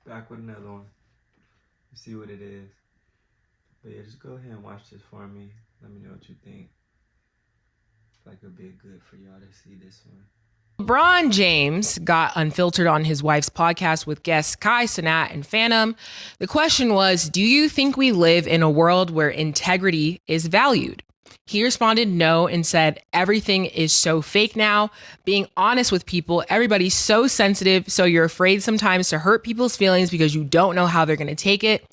Back with another one. See what it is. But yeah, just go ahead and watch this for me. Let me know what you think. Like it'll be good for y'all to see this one. LeBron James got unfiltered on his wife's podcast with guests Kai Cenat and Phantom. The question was, do you think we live in a world where integrity is valued? He responded no and said, everything is so fake now. Being honest with people, everybody's so sensitive, so you're afraid sometimes to hurt people's feelings because you don't know how they're going to take it.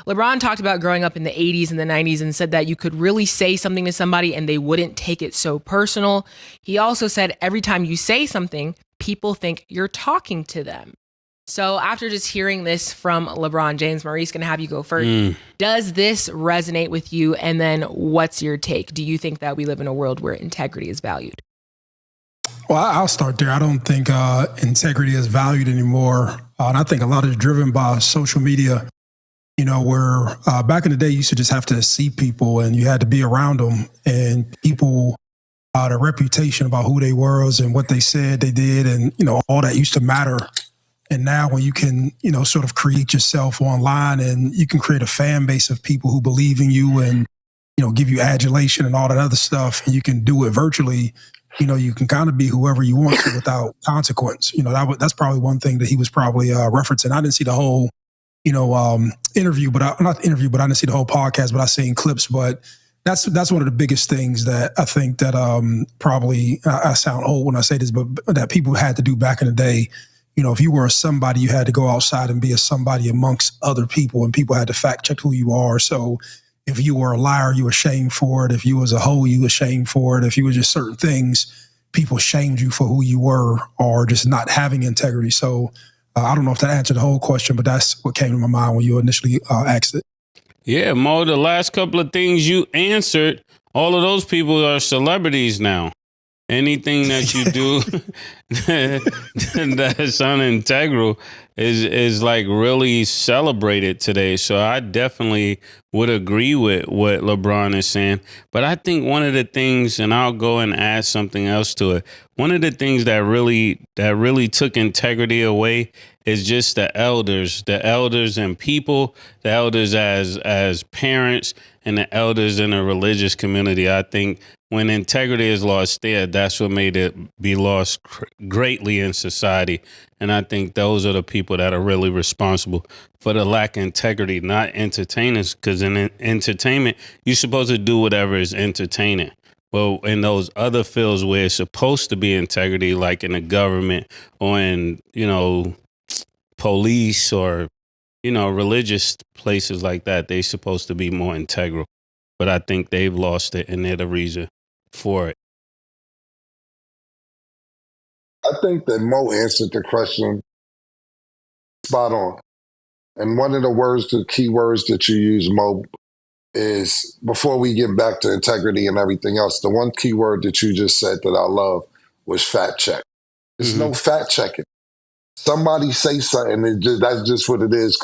LeBron talked about growing up in the 80s and the 90s and said that you could really say something to somebody and they wouldn't take it so personal. He also said every time you say something, people think you're talking to them. So after just hearing this from LeBron James, Maurice, going to have you go first. Does this resonate with you? And then what's your take? Do you think that we live in a world where integrity is valued? Well, I'll start there. I don't think integrity is valued anymore. And I think a lot is driven by social media, you know, where back in the day, you used to just have to see people and you had to be around them, and people, their reputation about who they were and what they said they did, and, you know, all that used to matter. And now when you can, you know, sort of create yourself online and you can create a fan base of people who believe in you and, you know, give you adulation and all that other stuff, and you can do it virtually, you know, you can kind of be whoever you want to without consequence. You know, that's probably one thing that he was probably referencing. I didn't see the whole, you know, interview, but I didn't see the whole podcast, but I seen clips. But that's one of the biggest things that I think that probably, I sound old when I say this, but that people had to do back in the day. You know, if you were a somebody, you had to go outside and be a somebody amongst other people, and people had to fact check who you are. So if you were a liar, you were shamed for it. If you was a hoe, you were shamed for it. If you were just certain things, people shamed you for who you were or just not having integrity. So I don't know if that answered the whole question, but that's what came to my mind when you initially asked it. Yeah, Mo, the last couple of things you answered, all of those people are celebrities now. Anything that you do that's unintegral is like really celebrated today. So I definitely would agree with what LeBron is saying. But I think one of the things, and I'll go and add something else to it, one of the things that really took integrity away is just the elders and people, the elders as parents, and the elders in a religious community. I think when integrity is lost there, that's what made it be lost greatly in society. And I think those are the people that are really responsible for the lack of integrity, not entertainers, because in entertainment, you're supposed to do whatever is entertaining. Well, in those other fields where it's supposed to be integrity, like in the government or in, you know, police or, you know, religious places like that, they're supposed to be more integral. But I think they've lost it, and they're the reason for it. I think that Mo answered the question spot on. And one of the key words that you use, Mo, is, before we get back to integrity and everything else, the one key word that you just said that I love was fact check. There's no fact checking. Somebody say something, that's just what it is.